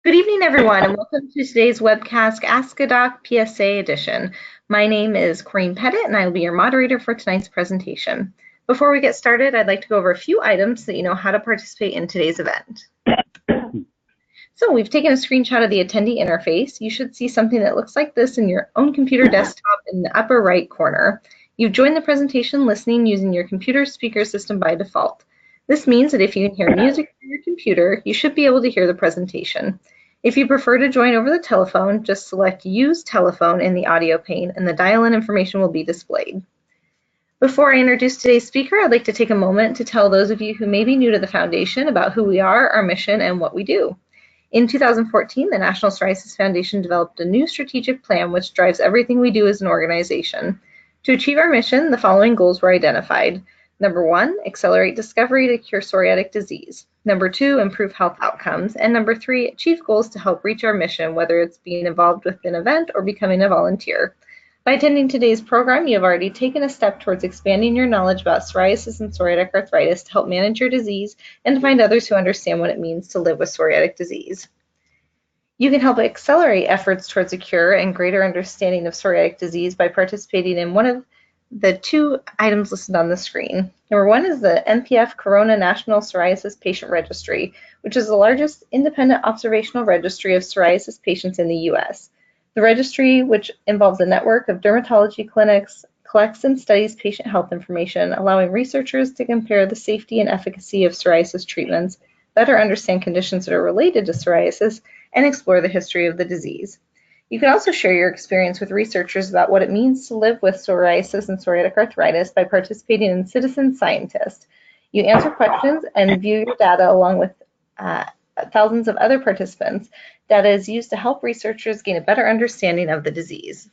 Good evening, everyone, and welcome to today's webcast, Ask a Doc PsA edition. My name is Corinne Pettit, and I will be your moderator for tonight's presentation. Before we get started, I'd like to go over a few items so that you know how to participate in today's event. So we've taken a screenshot of the attendee interface. You should see something that looks like this in your own computer desktop in the upper right corner. You've joined the presentation listening using your computer speaker system by default. This means that if you can hear music through your computer, you should be able to hear the presentation. If you prefer to join over the telephone, just select Use Telephone in the audio pane and the dial-in information will be displayed. Before I introduce today's speaker, I'd like to take a moment to tell those of you who may be new to the Foundation about who we are, our mission, and what we do. In 2014, the National Psoriasis Foundation developed a new strategic plan which drives everything we do as an organization. To achieve our mission, the following goals were identified. Number 1, accelerate discovery to cure psoriatic disease. Number 2, improve health outcomes. And number 3, achieve goals to help reach our mission, whether it's being involved with an event or becoming a volunteer. By attending today's program, you have already taken a step towards expanding your knowledge about psoriasis and psoriatic arthritis to help manage your disease and to find others who understand what it means to live with psoriatic disease. You can help accelerate efforts towards a cure and greater understanding of psoriatic disease by participating in one of the 2 items listed on the screen. Number 1 is the NPF Corona National Psoriasis Patient Registry, which is the largest independent observational registry of psoriasis patients in the U.S. The registry, which involves a network of dermatology clinics, collects and studies patient health information, allowing researchers to compare the safety and efficacy of psoriasis treatments, better understand conditions that are related to psoriasis, and explore the history of the disease. You can also share your experience with researchers about what it means to live with psoriasis and psoriatic arthritis by participating in Citizen Scientist. You answer questions and view your data along with thousands of other participants. Data is used to help researchers gain a better understanding of the disease.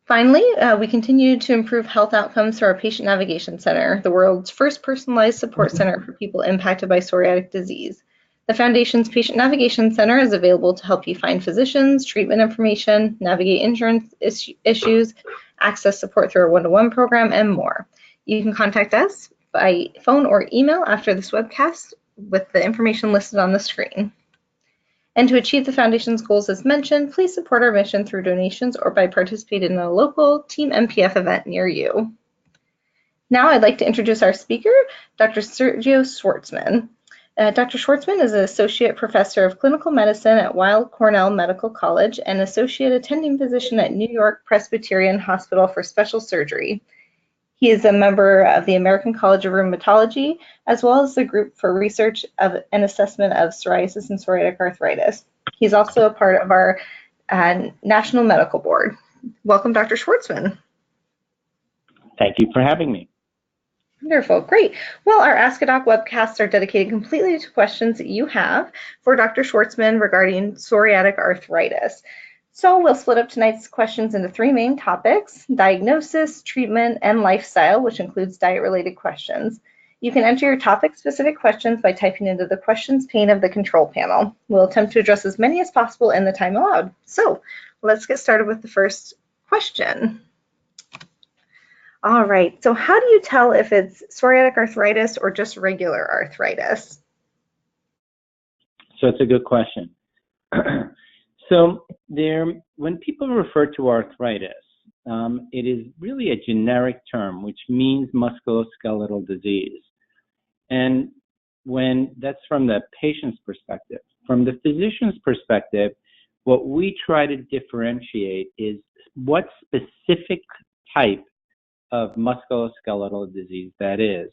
Finally, we continue to improve health outcomes through our Patient Navigation Center, the world's first personalized support center for people impacted by psoriatic disease. The Foundation's Patient Navigation Center is available to help you find physicians, treatment information, navigate insurance issues, access support through our one-to-one program, and more. You can contact us by phone or email after this webcast with the information listed on the screen. And to achieve the Foundation's goals as mentioned, please support our mission through donations or by participating in a local Team NPF event near you. Now I'd like to introduce our speaker, Dr. Sergio Schwartzman. Dr. Schwartzman is an Associate Professor of Clinical Medicine at Weill Cornell Medical College and Associate Attending Physician at New York Presbyterian Hospital for Special Surgery. He is a member of the American College of Rheumatology, as well as the Group for Research and Assessment of Psoriasis and Psoriatic Arthritis. He's also a part of our National Medical Board. Welcome, Dr. Schwartzman. Thank you for having me. Wonderful, great. Well, our Ask a Doc webcasts are dedicated completely to questions that you have for Dr. Schwartzman regarding psoriatic arthritis. So we'll split up tonight's questions into 3 main topics: diagnosis, treatment, and lifestyle, which includes diet-related questions. You can enter your topic-specific questions by typing into the questions pane of the control panel. We'll attempt to address as many as possible in the time allowed. So let's get started with the first question. All right, so how do you tell if it's psoriatic arthritis or just regular arthritis? So it's a good question. So when people refer to arthritis, it is really a generic term, which means musculoskeletal disease. And when that's from the patient's perspective. From the physician's perspective, what we try to differentiate is what specific type of musculoskeletal disease that is.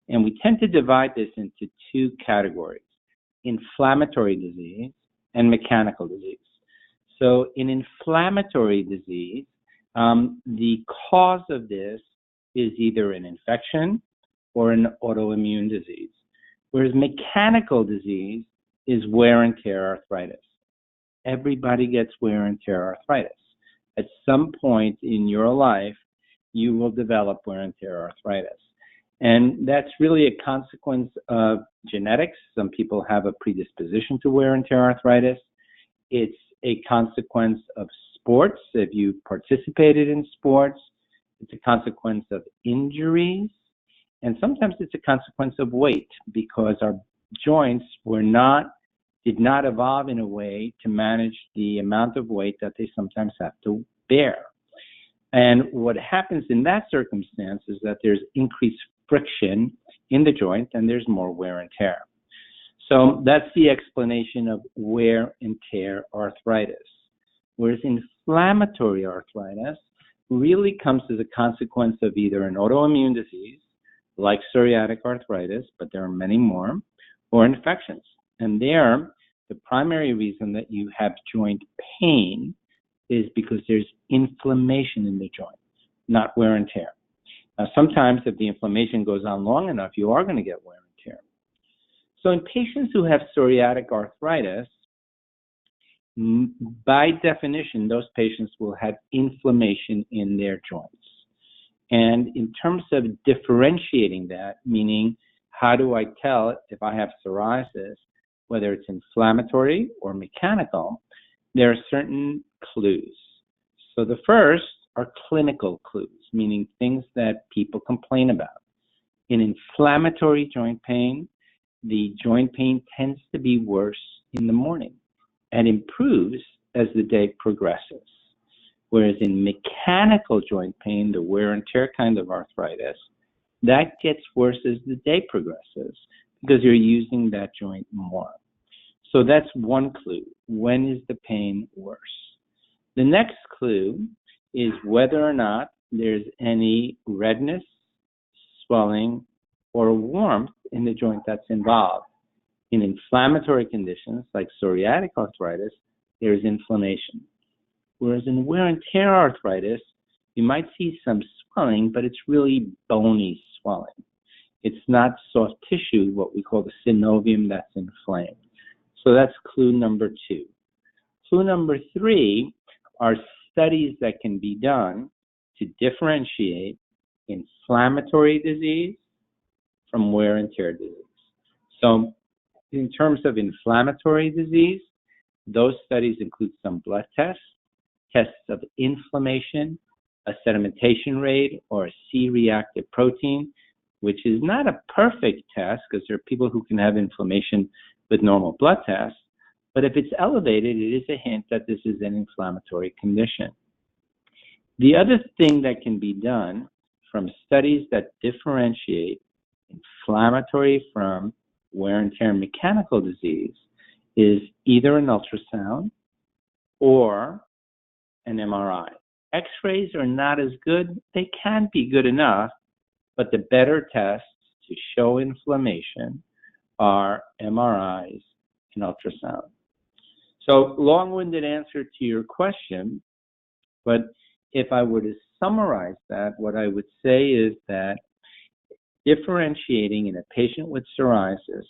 And we tend to divide this into 2 categories: inflammatory disease and mechanical disease. So in inflammatory disease, the cause of this is either an infection or an autoimmune disease, whereas mechanical disease is wear and tear arthritis. Everybody gets wear and tear arthritis. At some point in your life, you will develop wear and tear arthritis. And that's really a consequence of genetics. Some people have a predisposition to wear and tear arthritis. It's a consequence of sports. If you participated in sports, it's a consequence of injuries. And sometimes it's a consequence of weight, because our joints did not evolve in a way to manage the amount of weight that they sometimes have to bear. And what happens in that circumstance is that there's increased friction in the joint and there's more wear and tear. So that's the explanation of wear and tear arthritis. Whereas inflammatory arthritis really comes as a consequence of either an autoimmune disease, like psoriatic arthritis, but there are many more, or infections. And there, the primary reason that you have joint pain is because there's inflammation in the joint, not wear and tear. Now, sometimes if the inflammation goes on long enough, you are going to get wear and tear. So in patients who have psoriatic arthritis, by definition, those patients will have inflammation in their joints. And in terms of differentiating that, meaning how do I tell if I have psoriasis, whether it's inflammatory or mechanical, there are certain clues. So the first are clinical clues, meaning things that people complain about. In inflammatory joint pain, the joint pain tends to be worse in the morning and improves as the day progresses. Whereas in mechanical joint pain, the wear and tear kind of arthritis, that gets worse as the day progresses because you're using that joint more. So that's one clue. When is the pain worse? The next clue is whether or not there's any redness, swelling, or warmth in the joint that's involved. In inflammatory conditions like psoriatic arthritis, there's inflammation. Whereas in wear and tear arthritis, you might see some swelling, but it's really bony swelling. It's not soft tissue, what we call the synovium, that's inflamed. So that's clue number 2. Clue number 3 are studies that can be done to differentiate inflammatory disease from wear and tear disease. So in terms of inflammatory disease, those studies include some blood tests of inflammation, a sedimentation rate, or a C-reactive protein, which is not a perfect test because there are people who can have inflammation with normal blood tests, but if it's elevated, it is a hint that this is an inflammatory condition. The other thing that can be done from studies that differentiate inflammatory from wear and tear mechanical disease is either an ultrasound or an MRI. X-rays are not as good. They can be good enough, but the better tests to show inflammation are MRIs and ultrasound. So long-winded answer to your question, but if I were to summarize that, what I would say is that differentiating in a patient with psoriasis,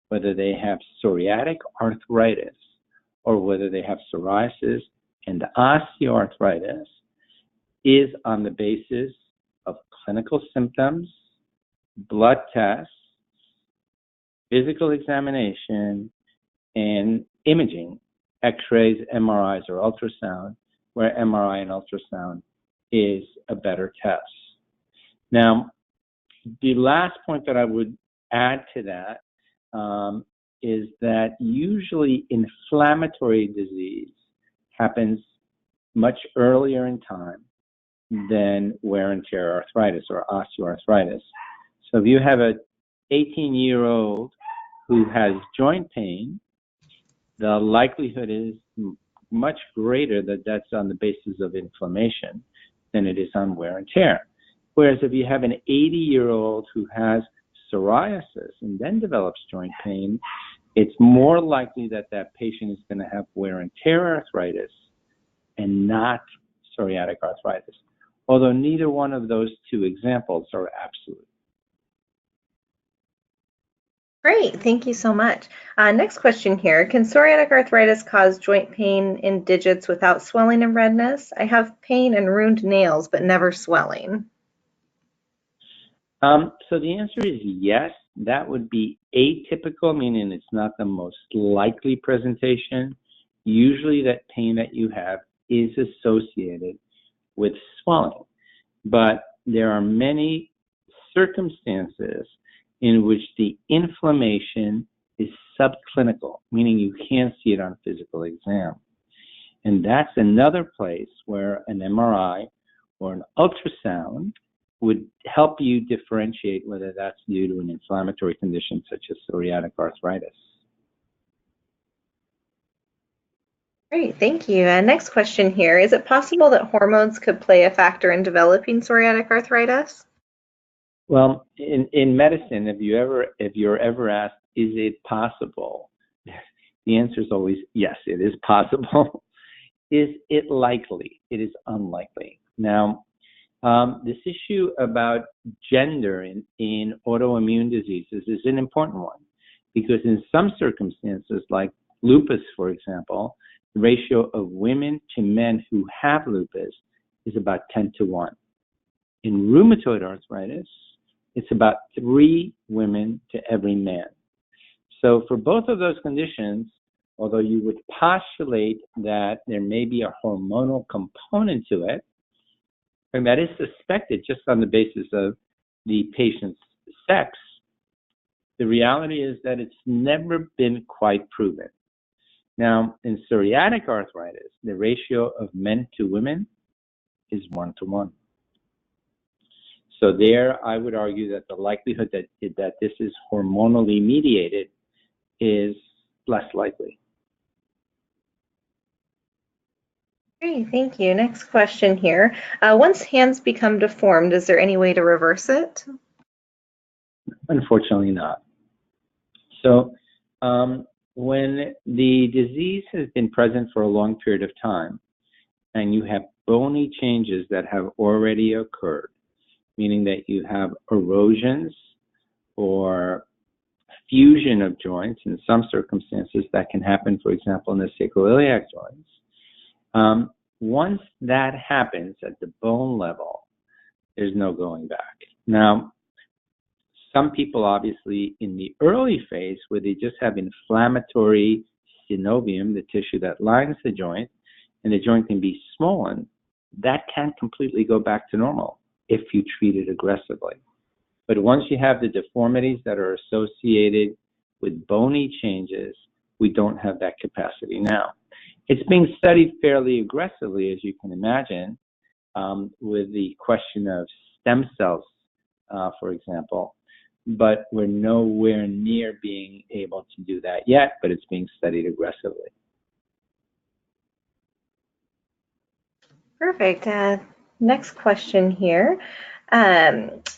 whether they have psoriatic arthritis or whether they have psoriasis and osteoarthritis, is on the basis of clinical symptoms, blood tests, physical examination, and imaging, X-rays, MRIs, or ultrasound, where MRI and ultrasound is a better test. Now, the last point that I would add to that is that usually inflammatory disease happens much earlier in time than wear and tear arthritis or osteoarthritis. So if you have an 18-year-old who has joint pain, the likelihood is much greater that that's on the basis of inflammation than it is on wear and tear. Whereas if you have an 80-year-old who has psoriasis and then develops joint pain, it's more likely that that patient is going to have wear and tear arthritis and not psoriatic arthritis, although neither one of those two examples are absolute. Great, thank you so much. Next question here. Can psoriatic arthritis cause joint pain in digits without swelling and redness? I have pain and ruined nails, but never swelling. So the answer is yes. That would be atypical, meaning it's not the most likely presentation. Usually that pain that you have is associated with swelling, but there are many circumstances in which the inflammation subclinical, meaning you can't see it on physical exam. And that's another place where an MRI or an ultrasound would help you differentiate whether that's due to an inflammatory condition such as psoriatic arthritis. Great, thank you. Next question here. Is it possible that hormones could play a factor in developing psoriatic arthritis? Well, in medicine, if you're ever asked, is it possible? The answer is always yes, it is possible. Is it likely? It is unlikely. Now, this issue about gender in autoimmune diseases is an important one because in some circumstances, like lupus, for example, the ratio of women to men who have lupus is about 10-1. In rheumatoid arthritis, it's about 3 women to every man. So for both of those conditions, although you would postulate that there may be a hormonal component to it, and that is suspected just on the basis of the patient's sex, the reality is that it's never been quite proven. Now, in psoriatic arthritis, the ratio of men to women is 1-1. So there, I would argue that the likelihood that this is hormonally mediated is less likely. Great, thank you. Next question here. Once hands become deformed, is there any way to reverse it? Unfortunately not. So when the disease has been present for a long period of time and you have bony changes that have already occurred, meaning that you have erosions or fusion of joints, in some circumstances that can happen, for example, in the sacroiliac joints. Once that happens at the bone level, there's no going back. Now, some people obviously in the early phase where they just have inflammatory synovium, the tissue that lines the joint, and the joint can be swollen, that can't completely go back to normal if you treat it aggressively. But once you have the deformities that are associated with bony changes, we don't have that capacity now. It's being studied fairly aggressively, as you can imagine, with the question of stem cells, for example, but we're nowhere near being able to do that yet, but it's being studied aggressively. Perfect. Next question here.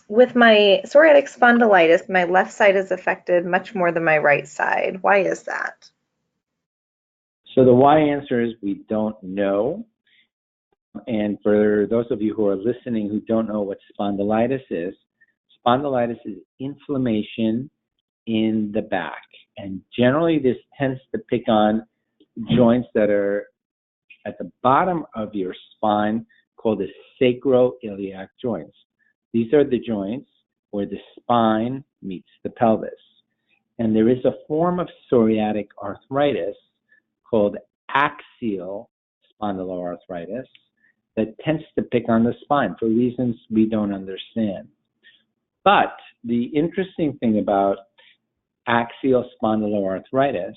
With my psoriatic spondylitis, my left side is affected much more than my right side. Why is that? So the why answer is we don't know. And for those of you who are listening who don't know what spondylitis is inflammation in the back. And generally this tends to pick on joints that are at the bottom of your spine called the sacroiliac joints. These are the joints where the spine meets the pelvis. And there is a form of psoriatic arthritis called axial spondyloarthritis that tends to pick on the spine for reasons we don't understand. But the interesting thing about axial spondyloarthritis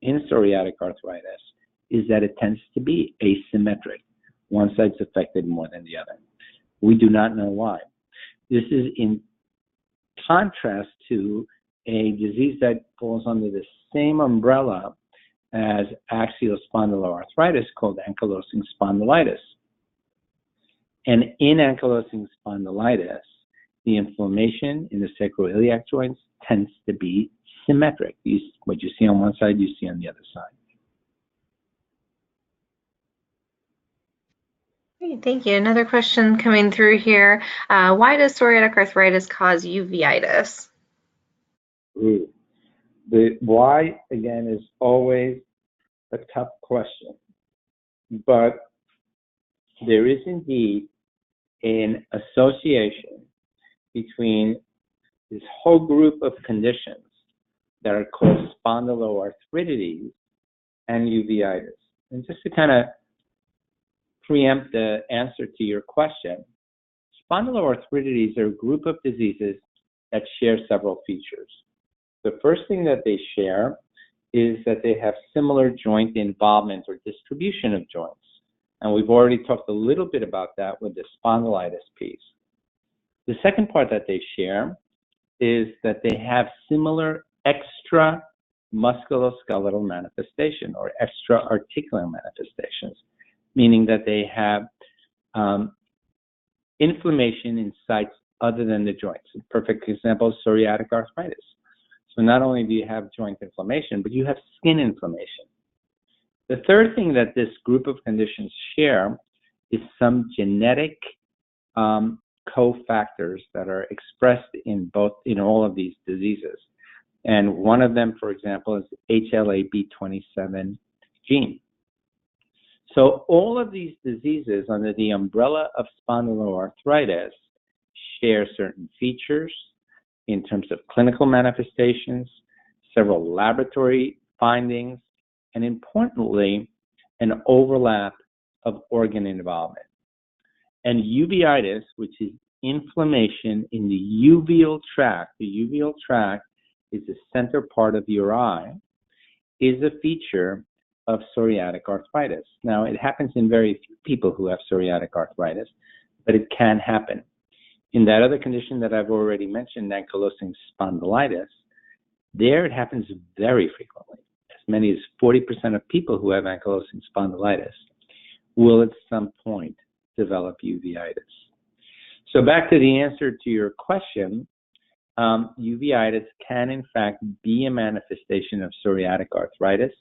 in psoriatic arthritis is that it tends to be asymmetric. One side's affected more than the other. We do not know why. This is in contrast to a disease that falls under the same umbrella as axial spondyloarthritis called ankylosing spondylitis. And in ankylosing spondylitis, the inflammation in the sacroiliac joints tends to be symmetric. What you see on one side, you see on the other side. Great, thank you. Another question coming through here. Why does psoriatic arthritis cause uveitis? Ooh. The why, again, is always a tough question. But there is indeed an association between this whole group of conditions that are called spondyloarthritis and uveitis. And just to kind of preempt the answer to your question, spondyloarthritis are a group of diseases that share several features. The first thing that they share is that they have similar joint involvement or distribution of joints. And we've already talked a little bit about that with the spondylitis piece. The second part that they share is that they have similar extra musculoskeletal manifestation or extra articular manifestations, meaning that they have inflammation in sites other than the joints. A perfect example is psoriatic arthritis. So not only do you have joint inflammation, but you have skin inflammation. The third thing that this group of conditions share is some genetic cofactors that are expressed in all of these diseases. And one of them, for example, is HLA-B27 gene. So all of these diseases under the umbrella of spondyloarthritis share certain features in terms of clinical manifestations, several laboratory findings, and importantly, an overlap of organ involvement. And uveitis, which is inflammation in the uveal tract, the uveal tract is the center part of your eye, is a feature of psoriatic arthritis. Now, it happens in very few people who have psoriatic arthritis, but it can happen. In that other condition that I've already mentioned, ankylosing spondylitis, there it happens very frequently. As many as 40% of people who have ankylosing spondylitis will at some point develop uveitis. So back to the answer to your question, uveitis can in fact be a manifestation of psoriatic arthritis.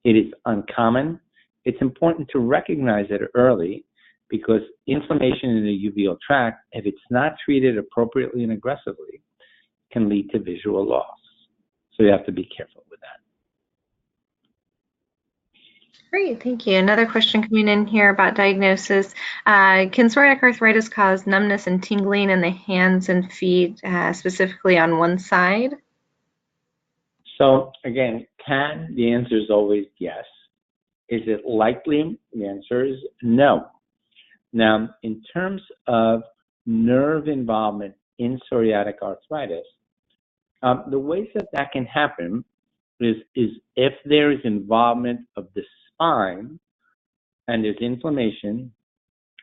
It is uncommon. It's important to recognize it early because inflammation in the uveal tract, if it's not treated appropriately and aggressively, can lead to visual loss. So you have to be careful with that. Great, thank you. Another question coming in here about diagnosis. Can psoriatic arthritis cause numbness and tingling in the hands and feet, specifically on one side? So again, the answer is always yes. Is it likely? The answer is no. Now, in terms of nerve involvement in psoriatic arthritis, the ways that can happen is if there is involvement of the spine and there's inflammation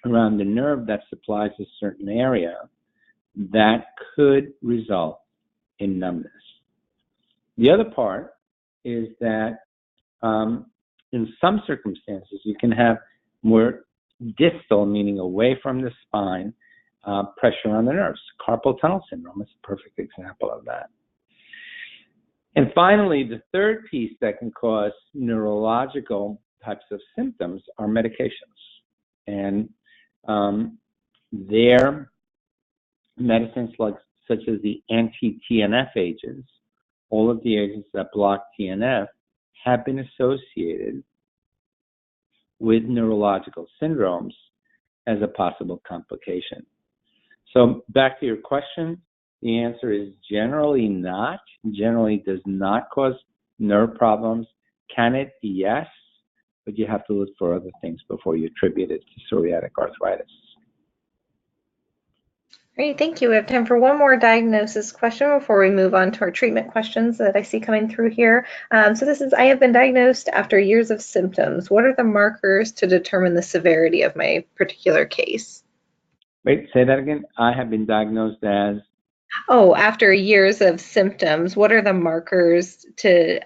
around the nerve that supplies a certain area, that could result in numbness. The other part is that in some circumstances, you can have more distal, meaning away from the spine, pressure on the nerves. Carpal tunnel syndrome is a perfect example of that. And finally, the third piece that can cause neurological types of symptoms are medications. And their medicines such as the anti-TNF agents, all of the agents that block TNF have been associated with neurological syndromes as a possible complication. So back to your question, the answer is generally not. Generally does not cause nerve problems. Can it? Yes, but you have to look for other things before you attribute it to psoriatic arthritis. Great, thank you. We have time for one more diagnosis question before we move on to our treatment questions that I see coming through here. So this is, I have been diagnosed after years of symptoms. What are the markers to determine the severity of my particular case? Wait, say that again. I have been diagnosed as? Oh, after years of symptoms, what are the markers to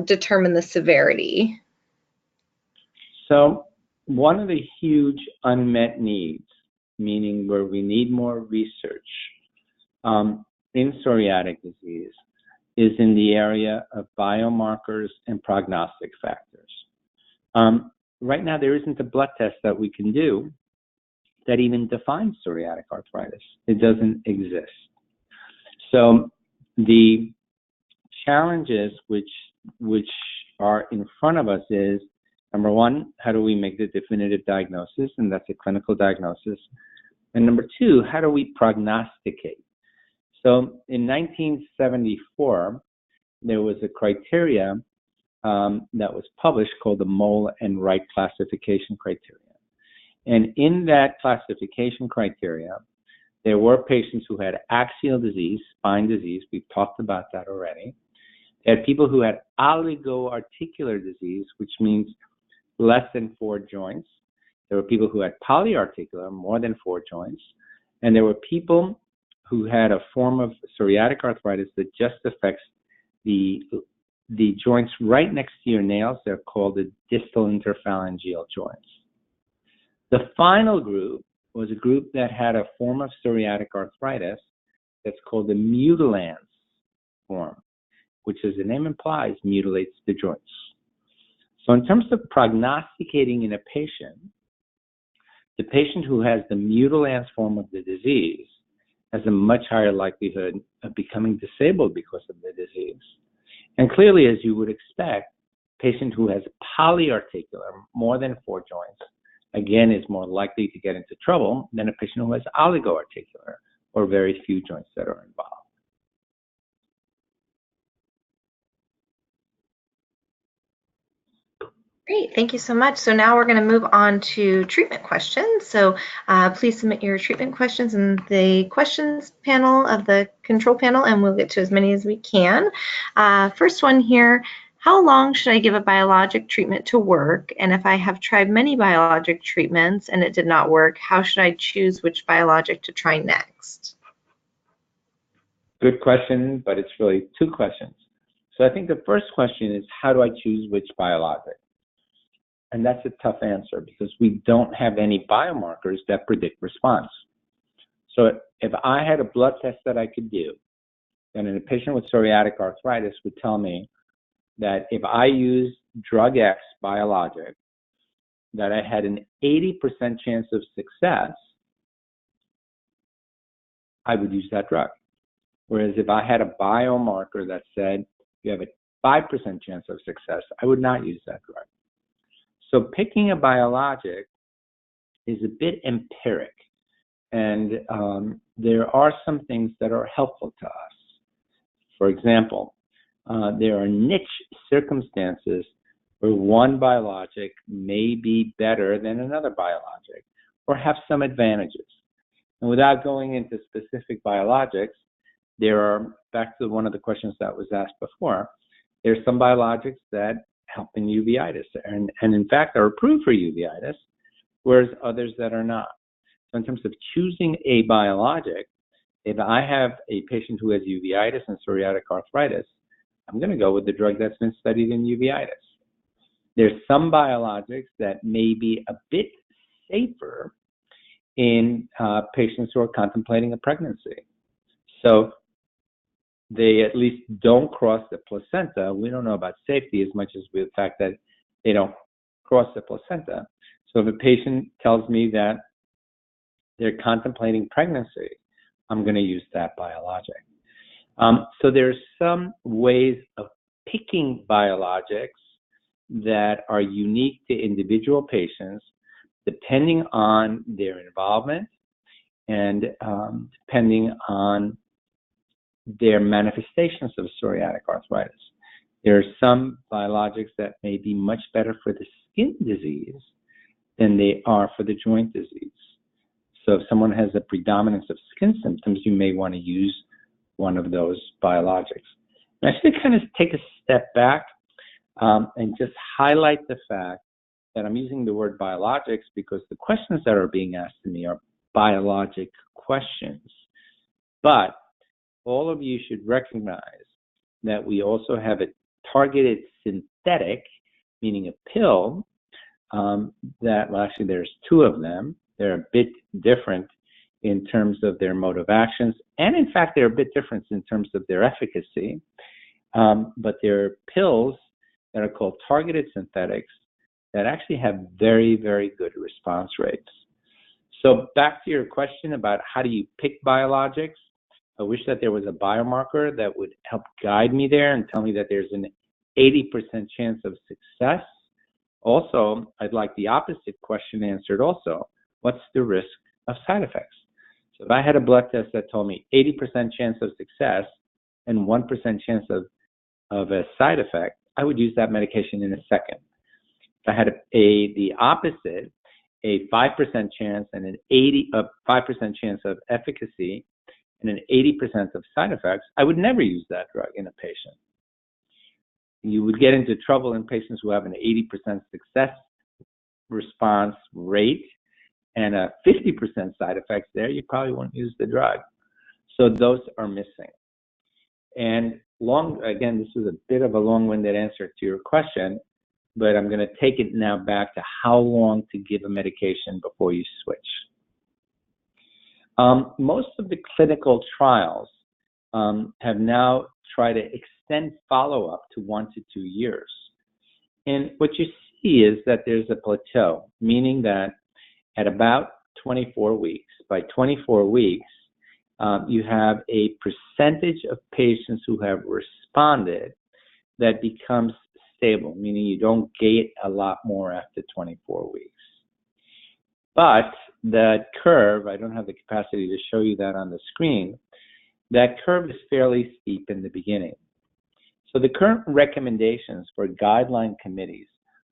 determine the severity? So one of the huge unmet needs, meaning where we need more research in psoriatic disease, is in the area of biomarkers and prognostic factors. Right now, there isn't a blood test that we can do that even defines psoriatic arthritis. It doesn't exist. So the challenges which are in front of us is, number one, how do we make the definitive diagnosis? And that's a clinical diagnosis. And number two, how do we prognosticate? So in 1974, there was a criteria that was published called the Mole and Wright classification criteria. And in that classification criteria, there were patients who had axial disease, spine disease. We've talked about that already. You had people who had oligoarticular disease, which means less than 4 joints. There were people who had polyarticular, more than 4 joints. And there were people who had a form of psoriatic arthritis that just affects the joints right next to your nails. They're called the distal interphalangeal joints. The final group was a group that had a form of psoriatic arthritis that's called the mutilans form, which, as the name implies, mutilates the joints. So in terms of prognosticating in a patient, the patient who has the mutilans form of the disease has a much higher likelihood of becoming disabled because of the disease. And clearly, as you would expect, a patient who has polyarticular, more than 4 joints, again, is more likely to get into trouble than a patient who has oligoarticular, or very few joints that are involved. Great, thank you so much. So now we're going to move on to treatment questions. So please submit your treatment questions in the questions panel of the control panel, and we'll get to as many as we can. First one here, how long should I give a biologic treatment to work? And if I have tried many biologic treatments and it did not work, how should I choose which biologic to try next? Good question, but it's really 2 questions. So I think the first question is, how do I choose which biologic? And that's a tough answer because we don't have any biomarkers that predict response. So if I had a blood test that I could do, then a patient with psoriatic arthritis would tell me that if I use drug X biologic, that I had an 80% chance of success, I would use that drug. Whereas if I had a biomarker that said you have a 5% chance of success, I would not use that drug. So picking a biologic is a bit empiric, and there are some things that are helpful to us. For example, there are niche circumstances where one biologic may be better than another biologic or have some advantages. And without going into specific biologics, there are, back to one of the questions that was asked before, there are some biologics that help in uveitis and in fact are approved for uveitis, whereas others that are not. So in terms of choosing a biologic, if I have a patient who has uveitis and psoriatic arthritis, I'm going to go with the drug that's been studied in uveitis. There's some biologics that may be a bit safer in patients who are contemplating a pregnancy. So they at least don't cross the placenta. We don't know about safety as much as the fact that they don't cross the placenta. So if a patient tells me that they're contemplating pregnancy, I'm going to use that biologic. So there's some ways of picking biologics that are unique to individual patients, depending on their involvement and depending on their manifestations of psoriatic arthritis. There are some biologics that may be much better for the skin disease than they are for the joint disease. So if someone has a predominance of skin symptoms, you may want to use one of those biologics. And I should kind of take a step back and just highlight the fact that I'm using the word biologics because the questions that are being asked to me are biologic questions. But all of you should recognize that we also have a targeted synthetic, meaning a pill, that, well, actually there's 2 of them. They're a bit different in terms of their mode of actions, and in fact they're a bit different in terms of their efficacy. But they're pills that are called targeted synthetics that actually have very, very good response rates. So back to your question about how do you pick biologics, I wish that there was a biomarker that would help guide me there and tell me that there's an 80% chance of success. Also, I'd like the opposite question answered also. What's the risk of side effects? So if I had a blood test that told me 80% chance of success and 1% chance of a side effect, I would use that medication in a second. If I had the opposite, a 5% chance and a 5% chance of efficacy and an 80% of side effects, I would never use that drug in a patient. you would get into trouble in patients who have an 80% success response rate and a 50% side effects there. You probably won't use the drug. So those are missing. And again, this was a bit of a long-winded answer to your question, but I'm going to take it now back to how long to give a medication before you switch. Most of the clinical trials have now tried to extend follow-up to 1 to 2 years. And what you see is that there's a plateau, meaning that at about 24 weeks, by 24 weeks, you have a percentage of patients who have responded that becomes stable, meaning you don't gain a lot more after 24 weeks. But that curve, I don't have the capacity to show you that on the screen, that curve is fairly steep in the beginning. So the current recommendations for guideline committees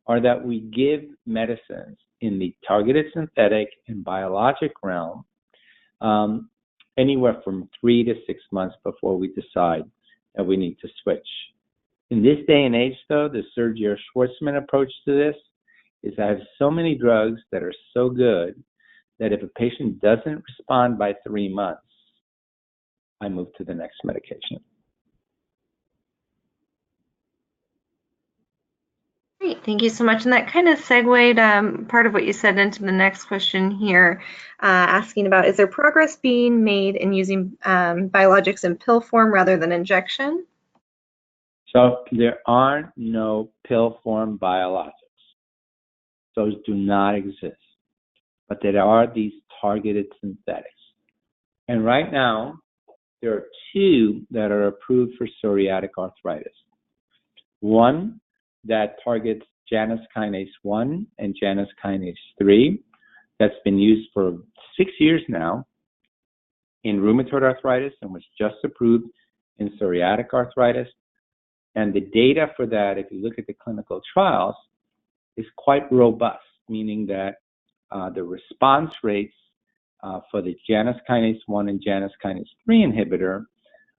are that we give medicines in the targeted synthetic and biologic realm anywhere from 3 to 6 months before we decide that we need to switch. In this day and age, though, the Sergio Schwartzman approach to this is I have so many drugs that are so good that if a patient doesn't respond by 3 months, I move to the next medication. Great, thank you so much. And that kind of segued part of what you said into the next question here, asking about, is there progress being made in using biologics in pill form rather than injection? So there are no pill form biologics. Those do not exist. But there are these targeted synthetics. And right now, there are 2 that are approved for psoriatic arthritis. One that targets Janus kinase 1 and Janus kinase 3. That's been used for 6 years now in rheumatoid arthritis and was just approved in psoriatic arthritis. And the data for that, if you look at the clinical trials, is quite robust, meaning that the response rates for the Janus kinase 1 and Janus kinase 3 inhibitor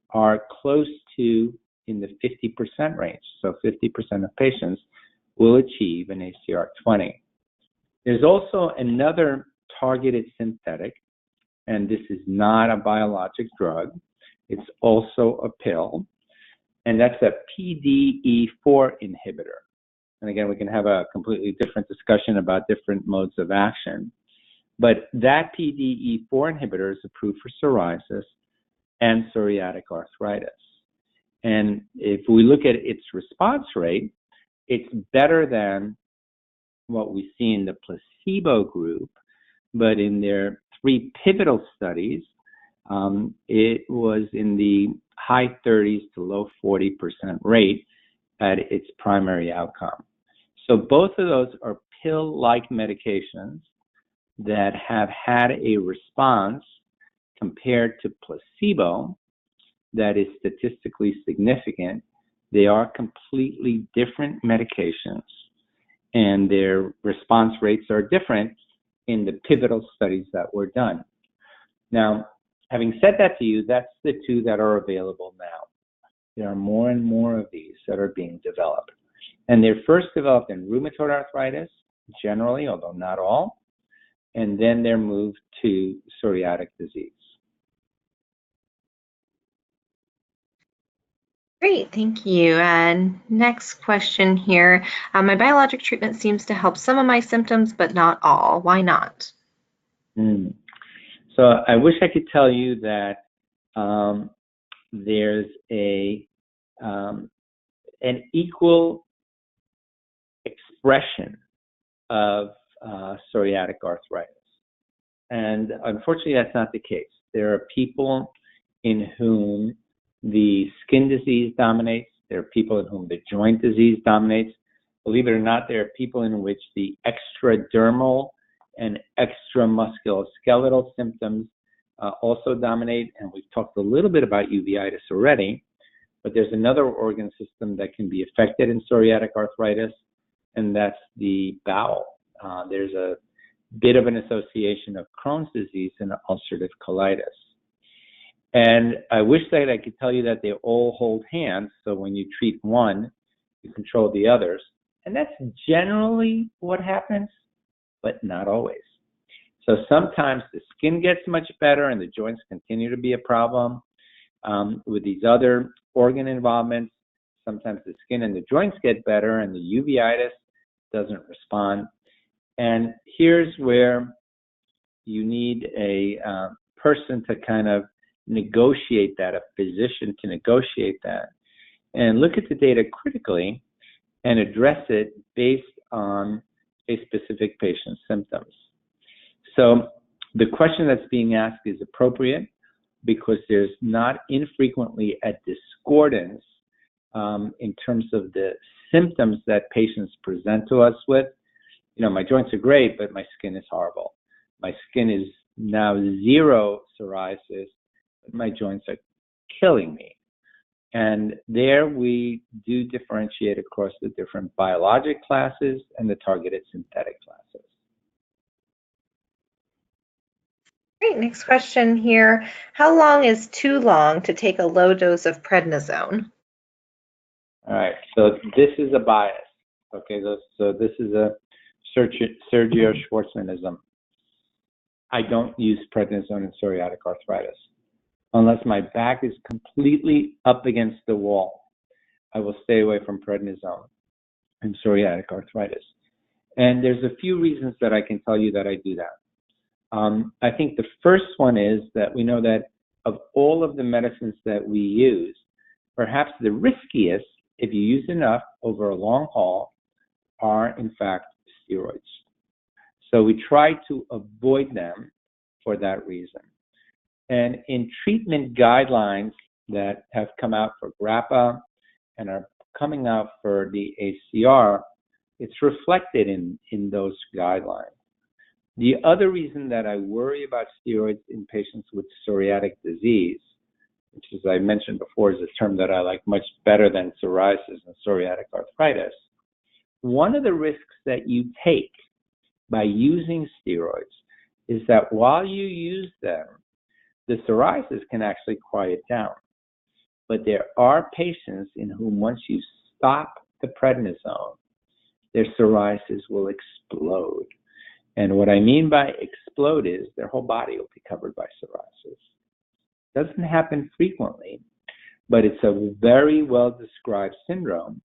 are close to in the 50% range. So 50% of patients will achieve an ACR20. There's also another targeted synthetic, and this is not a biologic drug. It's also a pill, and that's a PDE4 inhibitor. And again, we can have a completely different discussion about different modes of action. But that PDE4 inhibitor is approved for psoriasis and psoriatic arthritis. And if we look at its response rate, it's better than what we see in the placebo group, but in their 3 pivotal studies, it was in the high 30s to low 40% rate at its primary outcome. So both of those are pill-like medications that have had a response compared to placebo that is statistically significant. They are completely different medications, and their response rates are different in the pivotal studies that were done. Now, having said that to you, that's the 2 that are available now. There are more and more of these that are being developed. And they're first developed in rheumatoid arthritis, generally, although not all, and then they're moved to psoriatic disease. Great, thank you. And next question here. My biologic treatment seems to help some of my symptoms, but not all. Why not? So I wish I could tell you that there's an equal expression of psoriatic arthritis. And unfortunately, that's not the case. There are people in whom the skin disease dominates. There are people in whom the joint disease dominates. Believe it or not, there are people in which the extradermal and extramusculoskeletal symptoms also dominate. And we've talked a little bit about uveitis already, but there's another organ system that can be affected in psoriatic arthritis, and that's the bowel. There's a bit of an association of Crohn's disease and ulcerative colitis. And I wish that I could tell you that they all hold hands, so when you treat one, you control the others. And that's generally what happens, but not always. So sometimes the skin gets much better and the joints continue to be a problem. With these other organ involvements, sometimes the skin and the joints get better and the uveitis doesn't respond. And here's where you need a person to kind of negotiate that, a physician to negotiate that, and look at the data critically and address it based on a specific patient's symptoms. So the question that's being asked is appropriate because there's not infrequently a discordance in terms of the symptoms that patients present to us with. You know, my joints are great, but my skin is horrible. My skin is now 0 psoriasis, but my joints are killing me. And there we do differentiate across the different biologic classes and the targeted synthetic classes. Great, next question here. How long is too long to take a low dose of prednisone? All right, so this is a bias. Okay, so this is a Sergio Schwartzmanism. I don't use prednisone in psoriatic arthritis. Unless my back is completely up against the wall, I will stay away from prednisone in psoriatic arthritis. And there's a few reasons that I can tell you that I do that. I think the first one is that we know that of all of the medicines that we use, perhaps the riskiest, if you use enough over a long haul, are in fact steroids. So we try to avoid them for that reason. And in treatment guidelines that have come out for GRAPPA and are coming out for the ACR, it's reflected in those guidelines. The other reason that I worry about steroids in patients with psoriatic disease, which, as I mentioned before, is a term that I like much better than psoriasis and psoriatic arthritis. One of the risks that you take by using steroids is that while you use them, the psoriasis can actually quiet down. But there are patients in whom once you stop the prednisone, their psoriasis will explode. And what I mean by explode is their whole body will be covered by psoriasis. It doesn't happen frequently, but it's a very well-described syndrome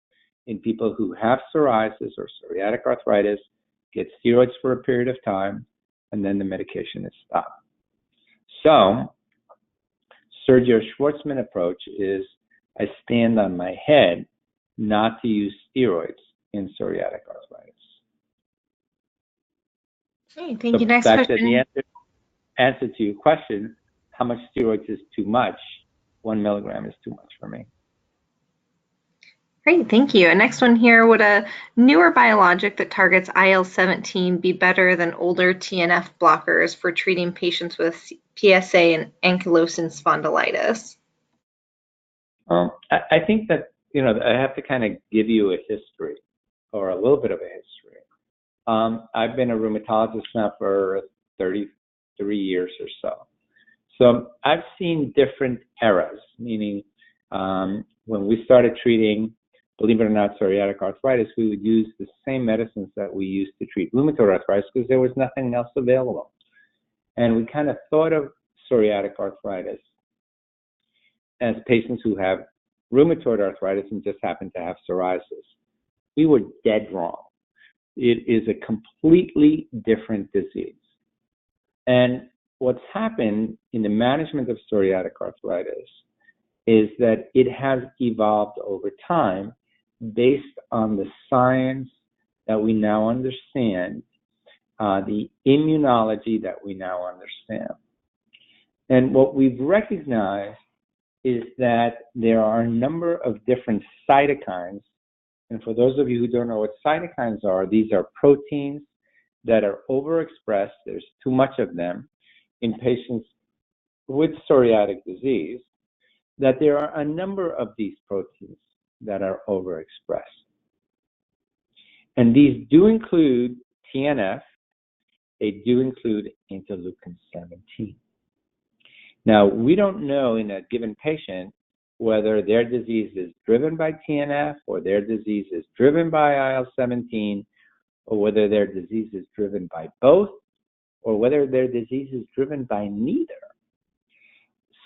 in people who have psoriasis or psoriatic arthritis, get steroids for a period of time, and then the medication is stopped. So, Sergio Schwartzman approach is I stand on my head not to use steroids in psoriatic arthritis. Okay, thank you. Next question. The answer to your question, how much steroids is too much? 1 milligram is too much for me. Great, thank you. And next one here, would a newer biologic that targets IL-17 be better than older TNF blockers for treating patients with PsA and ankylosing spondylitis? I think that, you know, I have to kind of give you a history or a little bit of a history. I've been a rheumatologist now for 33 years or so. So I've seen different eras, meaning when we started treating, believe it or not, psoriatic arthritis, we would use the same medicines that we used to treat rheumatoid arthritis because there was nothing else available. And we kind of thought of psoriatic arthritis as patients who have rheumatoid arthritis and just happen to have psoriasis. We were dead wrong. It is a completely different disease. And what's happened in the management of psoriatic arthritis is that it has evolved over time based on the science that we now understand, the immunology that we now understand. And what we've recognized is that there are a number of different cytokines. And for those of you who don't know what cytokines are, these are proteins that are overexpressed. There's too much of them in patients with psoriatic disease, that there are a number of these proteins that are overexpressed. And these do include TNF, they do include interleukin 17. Now, we don't know in a given patient whether their disease is driven by TNF or their disease is driven by IL-17, or whether their disease is driven by both, or whether their disease is driven by neither.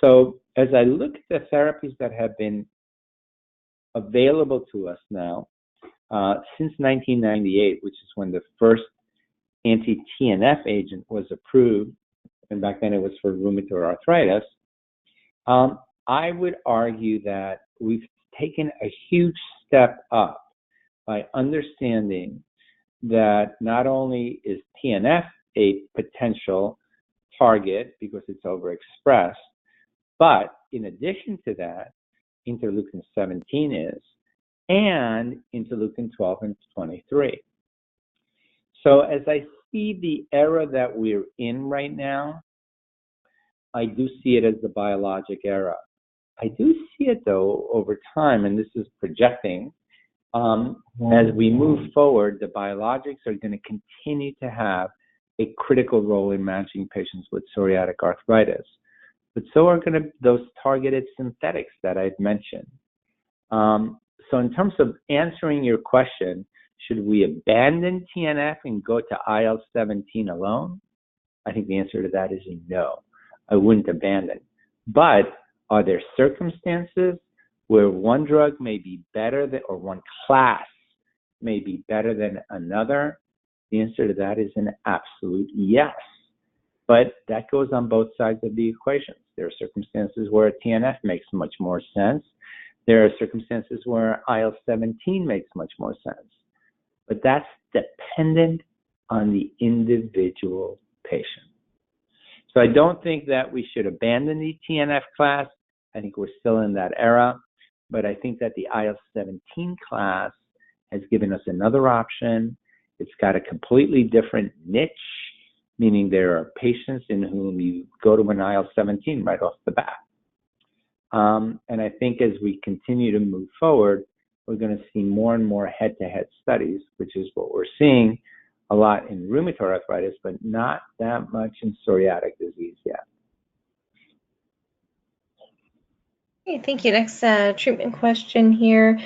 So as I look at the therapies that have been available to us now, since 1998, which is when the first anti-TNF agent was approved, and back then it was for rheumatoid arthritis, I would argue that we've taken a huge step up by understanding that not only is TNF a potential target because it's overexpressed, but in addition to that, interleukin-17 is, and interleukin-12 and 23. So as I see the era that we're in right now, I do see it as the biologic era. I do see it, though, over time, and this is projecting, as we move forward, the biologics are going to continue to have a critical role in managing patients with psoriatic arthritis. But so are going to those targeted synthetics that I've mentioned. So in terms of answering your question, should we abandon TNF and go to IL-17 alone? I think the answer to that is no. I wouldn't abandon. But are there circumstances where one drug may be better than, or one class may be better than another? The answer to that is an absolute yes. But that goes on both sides of the equation. There are circumstances where TNF makes much more sense. There are circumstances where IL-17 makes much more sense. But that's dependent on the individual patient. So I don't think that we should abandon the TNF class. I think we're still in that era. But I think that the IL-17 class has given us another option. It's got a completely different niche, meaning there are patients in whom you go to an IL-17 right off the bat. And I think as we continue to move forward, we're going to see more and more head-to-head studies, which is what we're seeing a lot in rheumatoid arthritis, but not that much in psoriatic disease yet. Okay, thank you. Next treatment question here.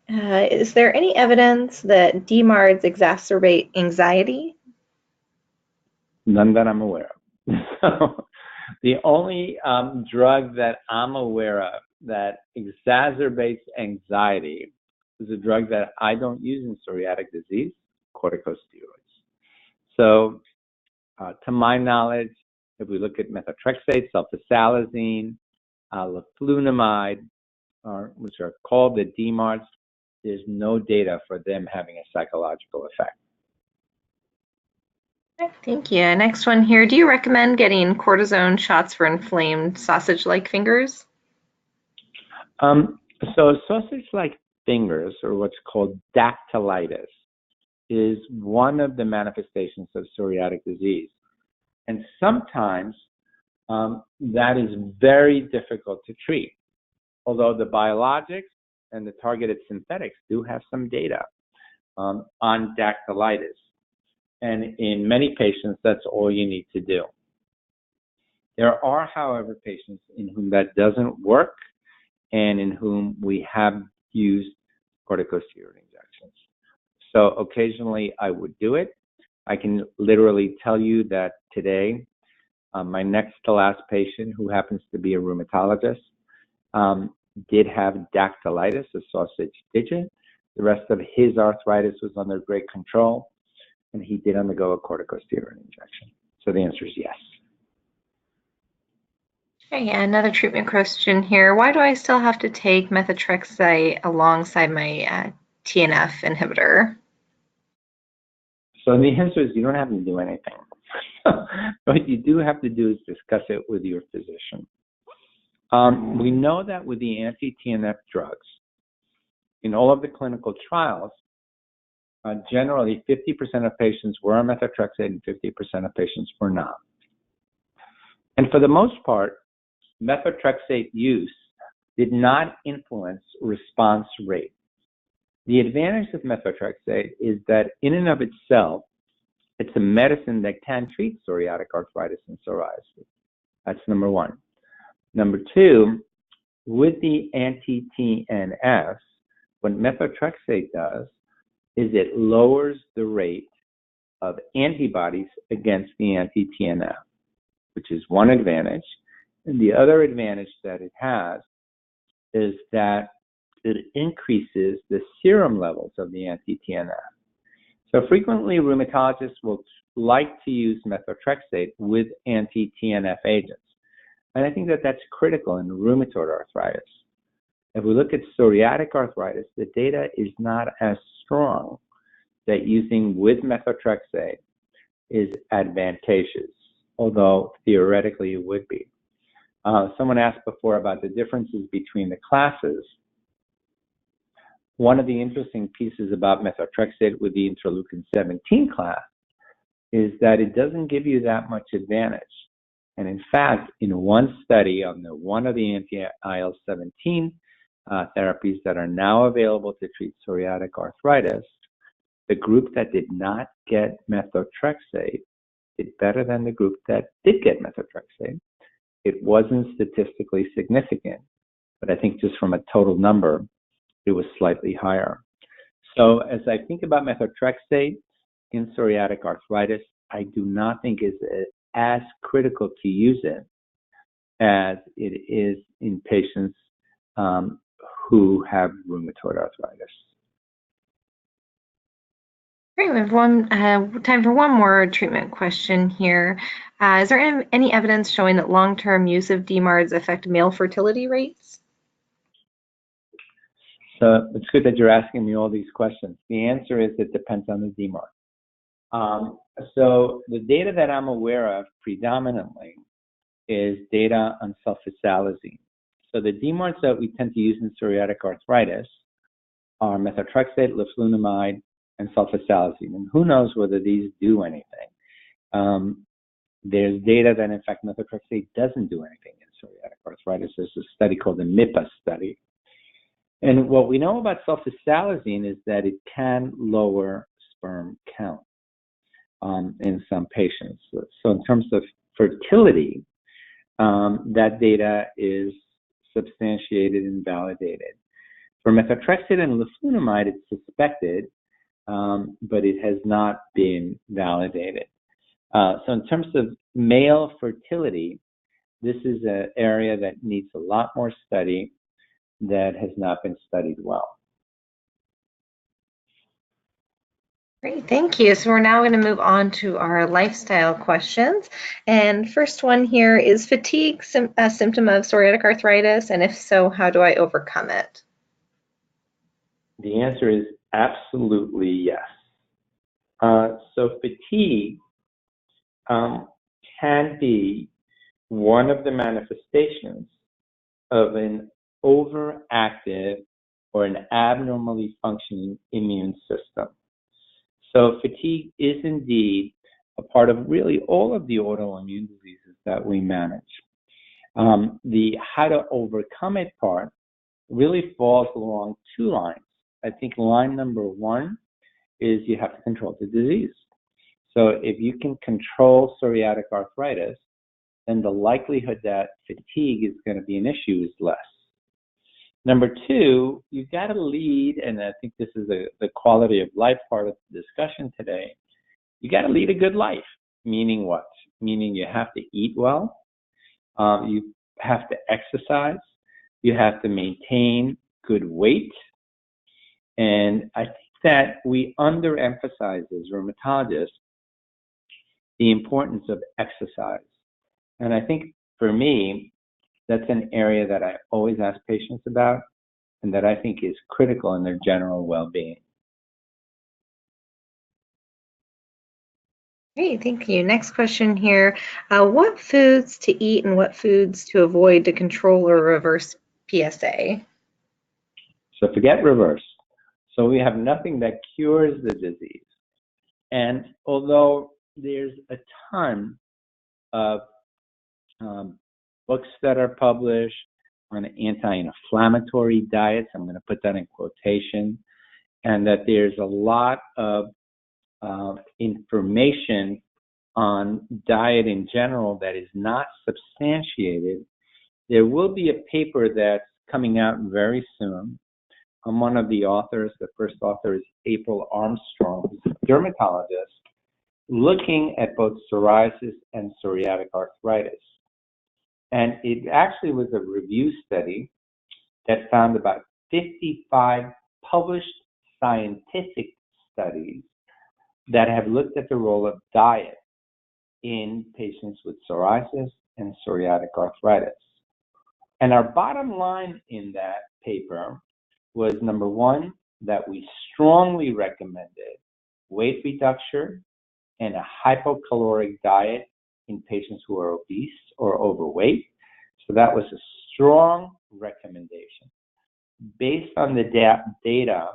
Is there any evidence that DMARDs exacerbate anxiety? None that I'm aware of. So the only drug that I'm aware of that exacerbates anxiety is a drug that I don't use in psoriatic disease, corticosteroids. So to my knowledge, if we look at methotrexate, sulfasalazine, leflunomide, which are called the DMARDs, there's no data for them having a psychological effect. Thank you. Next one here. Do you recommend getting cortisone shots for inflamed sausage-like fingers? So sausage-like fingers, or what's called dactylitis, is one of the manifestations of psoriatic disease. And sometimes that is very difficult to treat, although the biologics and the targeted synthetics do have some data on dactylitis. And in many patients, that's all you need to do. There are, however, patients in whom that doesn't work and in whom we have used corticosteroid injections. So occasionally I would do it. I can literally tell you that today, my next to last patient, who happens to be a rheumatologist, did have dactylitis, a sausage digit. The rest of his arthritis was under great control, and he did undergo a corticosteroid injection. So the answer is yes. Okay, another treatment question here. Why do I still have to take methotrexate alongside my TNF inhibitor? So the answer is you don't have to do anything. What you do have to do is discuss it with your physician. We know that with the anti-TNF drugs, in all of the clinical trials, generally 50% of patients were on methotrexate and 50% of patients were not. And for the most part, methotrexate use did not influence response rate. The advantage of methotrexate is that in and of itself, it's a medicine that can treat psoriatic arthritis and psoriasis. That's number one. Number two, with the anti-TNF, what methotrexate does is it lowers the rate of antibodies against the anti-TNF, which is one advantage. And the other advantage that it has is that it increases the serum levels of the anti-TNF. So frequently, rheumatologists will like to use methotrexate with anti-TNF agents. And I think that that's critical in rheumatoid arthritis. If we look at psoriatic arthritis, the data is not as strong that using with methotrexate is advantageous, although theoretically it would be. Someone asked before about the differences between the classes. One of the interesting pieces about methotrexate with the interleukin-17 class is that it doesn't give you that much advantage. And in fact, in one study on one of the anti-IL-17 therapies that are now available to treat psoriatic arthritis, the group that did not get methotrexate did better than the group that did get methotrexate. It wasn't statistically significant, but I think just from a total number, it was slightly higher. So as I think about methotrexate in psoriatic arthritis, I do not think it's as critical to use it as it is in patients who have rheumatoid arthritis. Great, we have time for one more treatment question here. Is there any evidence showing that long-term use of DMARDs affect male fertility rates? So it's good that you're asking me all these questions. The answer is it depends on the DMARD. So the data that I'm aware of predominantly is data on sulfasalazine. So the DMARDs that we tend to use in psoriatic arthritis are methotrexate, leflunomide, and sulfasalazine. And who knows whether these do anything. There's data that, in fact, methotrexate doesn't do anything in psoriatic arthritis. There's a study called the MIPA study. And what we know about sulfasalazine is that it can lower sperm count in some patients. So in terms of fertility, that data is substantiated and validated. For methotrexate and leflunomide, it's suspected, but it has not been validated. So in terms of male fertility, this is an area that needs a lot more study that has not been studied well. Great, thank you. So we're now going to move on to our lifestyle questions. And first one here, is fatigue a symptom of psoriatic arthritis? And if so, how do I overcome it? The answer is absolutely yes. So fatigue can be one of the manifestations of an overactive or an abnormally functioning immune system. So fatigue is indeed a part of really all of the autoimmune diseases that we manage. The how to overcome it part really falls along two lines. I think line number one is you have to control the disease. So if you can control psoriatic arthritis, then the likelihood that fatigue is going to be an issue is less. Number two, you've got to lead, and I think this is the quality of life part of the discussion today, you got to lead a good life. Meaning what? Meaning you have to eat well, you have to exercise, you have to maintain good weight, and I think that we underemphasize as rheumatologists the importance of exercise. And I think for me, that's an area that I always ask patients about and that I think is critical in their general well-being. Great, thank you. Next question here. What foods to eat and what foods to avoid to control or reverse PsA? So forget reverse. So we have nothing that cures the disease. And although there's a ton of books that are published on anti-inflammatory diets, I'm going to put that in quotation, and that there's a lot of information on diet in general that is not substantiated, there will be a paper that's coming out very soon. I'm one of the authors. The first author is April Armstrong, who's a dermatologist, looking at both psoriasis and psoriatic arthritis. And it actually was a review study that found about 55 published scientific studies that have looked at the role of diet in patients with psoriasis and psoriatic arthritis. And our bottom line in that paper was, number one, that we strongly recommended weight reduction and a hypocaloric diet in patients who are obese or overweight. So that was a strong recommendation. Based on the data,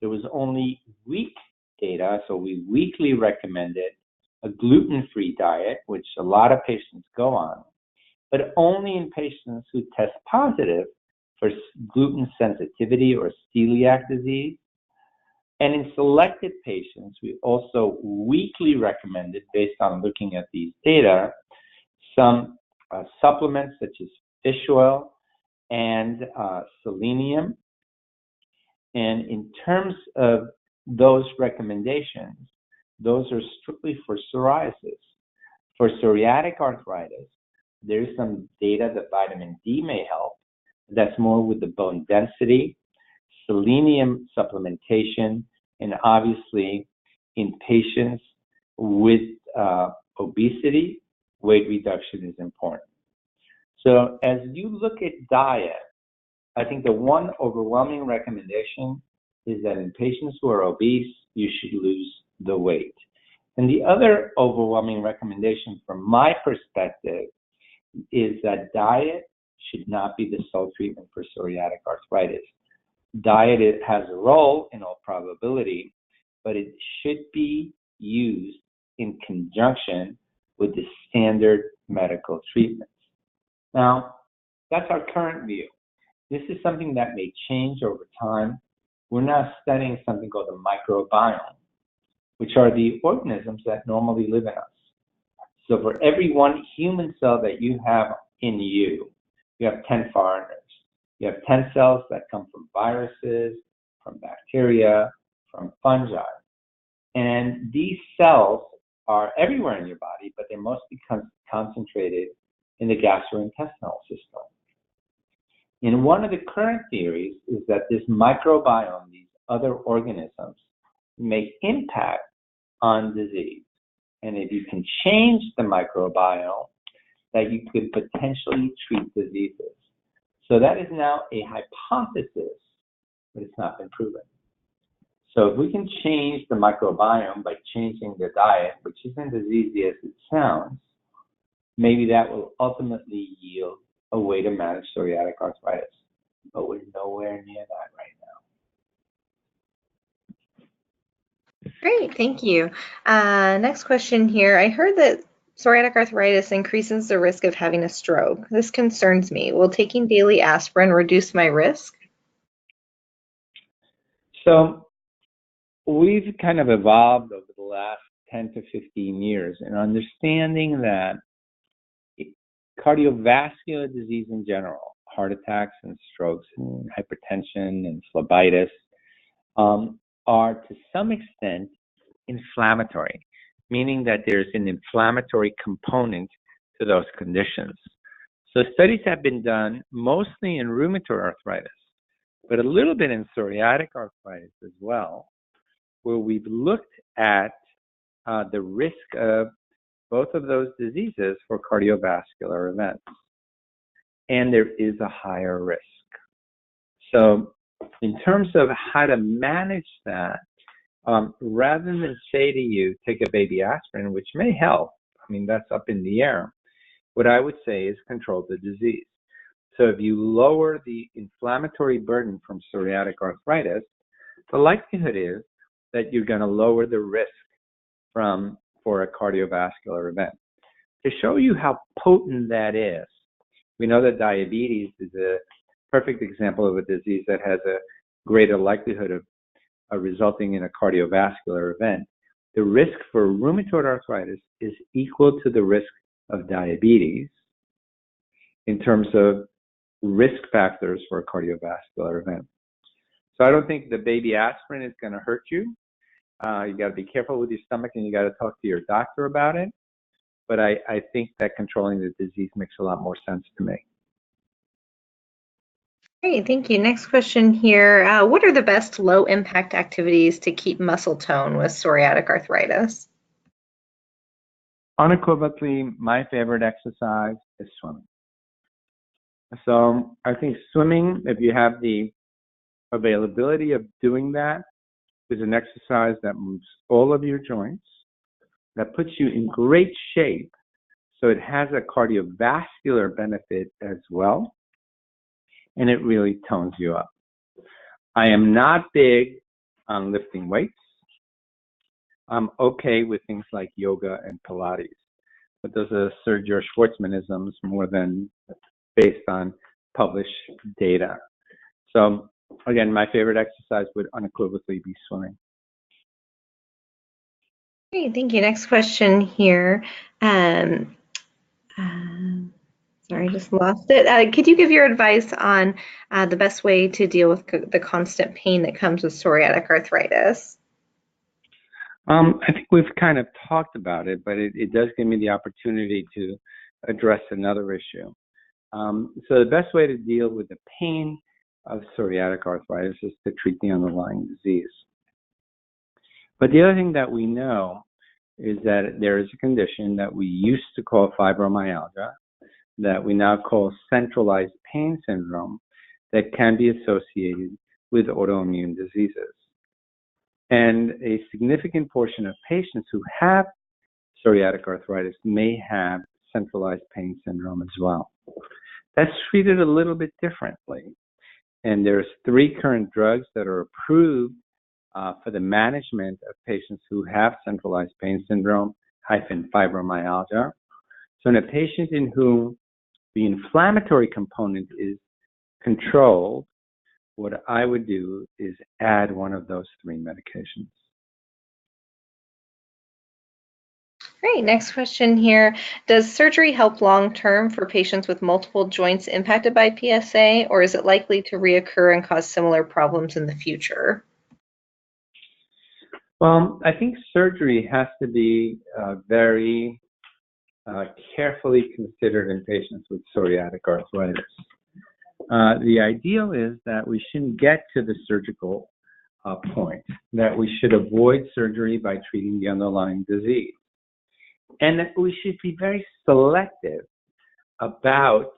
there was only weak data, so we weakly recommended a gluten-free diet, which a lot of patients go on, but only in patients who test positive for gluten sensitivity or celiac disease. And in selected patients, we also weakly recommended, based on looking at these data, some supplements such as fish oil and selenium. And in terms of those recommendations, those are strictly for psoriasis. For psoriatic arthritis, there's some data that vitamin D may help. That's more with the bone density, selenium supplementation, and obviously in patients with obesity, weight reduction is important. So as you look at diet, I think the one overwhelming recommendation is that in patients who are obese, you should lose the weight. And the other overwhelming recommendation from my perspective is that diet should not be the sole treatment for psoriatic arthritis. Diet, it has a role in all probability, but it should be used in conjunction with the standard medical treatments. Now, that's our current view. This is something that may change over time. We're now studying something called the microbiome, which are the organisms that normally live in us. So for every one human cell that you have in you, you have 10 foreigners. You have 10 cells that come from viruses, from bacteria, from fungi. And these cells are everywhere in your body, but they're mostly concentrated in the gastrointestinal system. And one of the current theories is that this microbiome, these other organisms, may impact on disease. And if you can change the microbiome, that you could potentially treat diseases. So that is now a hypothesis, but it's not been proven. So if we can change the microbiome by changing the diet, which isn't as easy as it sounds, maybe that will ultimately yield a way to manage psoriatic arthritis. But we're nowhere near that right now. Great, thank you. Next question here. I heard that psoriatic arthritis increases the risk of having a stroke. This concerns me. Will taking daily aspirin reduce my risk? So we've kind of evolved over the last 10 to 15 years in understanding that cardiovascular disease in general, heart attacks and strokes and hypertension and phlebitis, are to some extent inflammatory, meaning that there's an inflammatory component to those conditions. So studies have been done mostly in rheumatoid arthritis, but a little bit in psoriatic arthritis as well, where we've looked at the risk of both of those diseases for cardiovascular events. And there is a higher risk. So in terms of how to manage that, rather than say to you, take a baby aspirin, which may help, I mean, that's up in the air, what I would say is control the disease. So if you lower the inflammatory burden from psoriatic arthritis, the likelihood is that you're going to lower the risk for a cardiovascular event. To show you how potent that is, we know that diabetes is a perfect example of a disease that has a greater likelihood of resulting in a cardiovascular event. The risk for rheumatoid arthritis is equal to the risk of diabetes in terms of risk factors for a cardiovascular event. So I don't think the baby aspirin is going to hurt you. You got to be careful with your stomach, and you got to talk to your doctor about it. But I think that controlling the disease makes a lot more sense to me. Great, thank you. Next question here. What are the best low-impact activities to keep muscle tone with psoriatic arthritis? Unequivocally, my favorite exercise is swimming. So I think swimming, if you have the availability of doing that, is an exercise that moves all of your joints, that puts you in great shape. So it has a cardiovascular benefit as well, and it really tones you up. I am not big on lifting weights. I'm okay with things like yoga and Pilates, but those are Sergio Schwartzmanisms more than based on published data. So again, my favorite exercise would unequivocally be swimming. Great, thank you. Next question here. Sorry, I just lost it. Could you give your advice on the best way to deal with the constant pain that comes with psoriatic arthritis? I think we've kind of talked about it, but it does give me the opportunity to address another issue. So the best way to deal with the pain of psoriatic arthritis is to treat the underlying disease. But the other thing that we know is that there is a condition that we used to call fibromyalgia, that we now call centralized pain syndrome, that can be associated with autoimmune diseases. And a significant portion of patients who have psoriatic arthritis may have centralized pain syndrome as well. That's treated a little bit differently. And there's 3 current drugs that are approved for the management of patients who have centralized pain syndrome - fibromyalgia. So in a patient in whom the inflammatory component is controlled, what I would do is add one of those 3 medications. Great, next question here. Does surgery help long-term for patients with multiple joints impacted by PsA, or is it likely to reoccur and cause similar problems in the future? Well, I think surgery has to be very carefully considered in patients with psoriatic arthritis. The ideal is that we shouldn't get to the surgical point, that we should avoid surgery by treating the underlying disease, and that we should be very selective about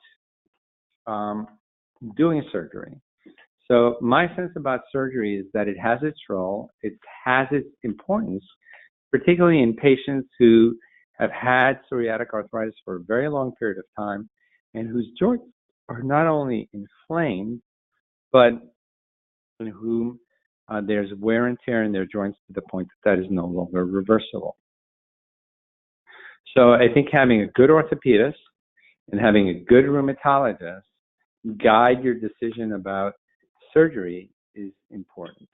doing surgery. So my sense about surgery is that it has its role, it has its importance, particularly in patients who have had psoriatic arthritis for a very long period of time and whose joints are not only inflamed, but in whom there's wear and tear in their joints to the point that is no longer reversible. So I think having a good orthopedist and having a good rheumatologist guide your decision about surgery is important.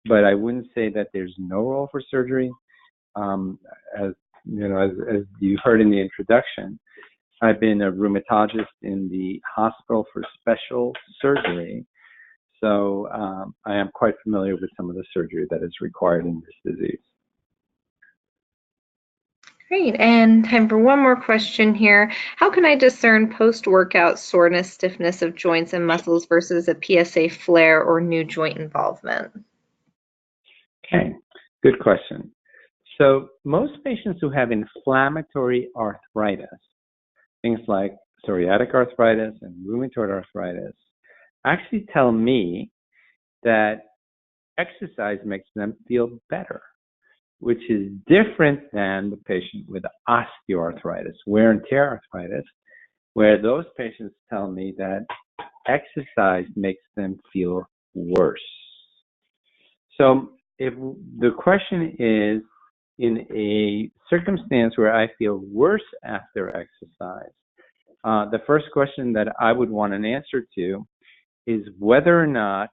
But I wouldn't say that there's no role for surgery. As you heard in the introduction, I've been a rheumatologist in the hospital for special surgery, so I am quite familiar with some of the surgery that is required in this disease. Great, and time for one more question here. How can I discern post-workout soreness, stiffness of joints and muscles versus a PsA flare or new joint involvement? Okay, good question. So most patients who have inflammatory arthritis, things like psoriatic arthritis and rheumatoid arthritis, actually tell me that exercise makes them feel better, which is different than the patient with osteoarthritis, wear and tear arthritis, where those patients tell me that exercise makes them feel worse. So if the question is, in a circumstance where I feel worse after exercise, the first question that I would want an answer to is whether or not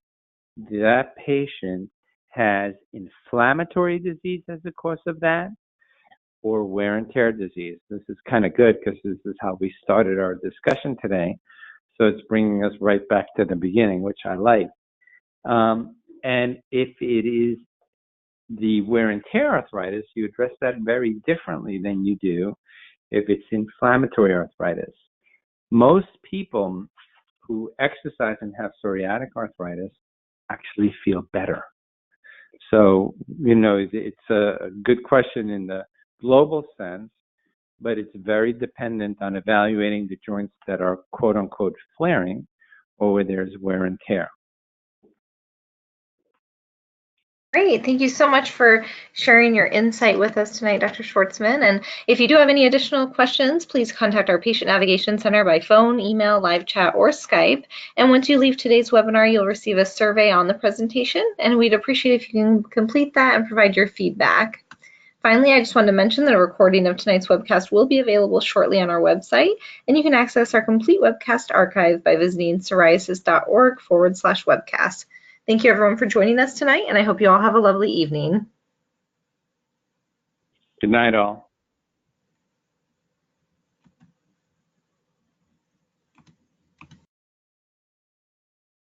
that patient has inflammatory disease as the cause of that, or wear and tear disease. This is kind of good because this is how we started our discussion today. So it's bringing us right back to the beginning, which I like. And if it is the wear and tear arthritis, you address that very differently than you do if it's inflammatory arthritis. Most people who exercise and have psoriatic arthritis actually feel better. So, it's a good question in the global sense, but it's very dependent on evaluating the joints that are quote unquote flaring or where there's wear and tear. Great. Thank you so much for sharing your insight with us tonight, Dr. Schwartzman. And if you do have any additional questions, please contact our Patient Navigation Center by phone, email, live chat, or Skype. And once you leave today's webinar, you'll receive a survey on the presentation, and we'd appreciate if you can complete that and provide your feedback. Finally, I just wanted to mention that a recording of tonight's webcast will be available shortly on our website, and you can access our complete webcast archive by visiting psoriasis.org/webcast. Thank you everyone for joining us tonight, and I hope you all have a lovely evening. Good night, all.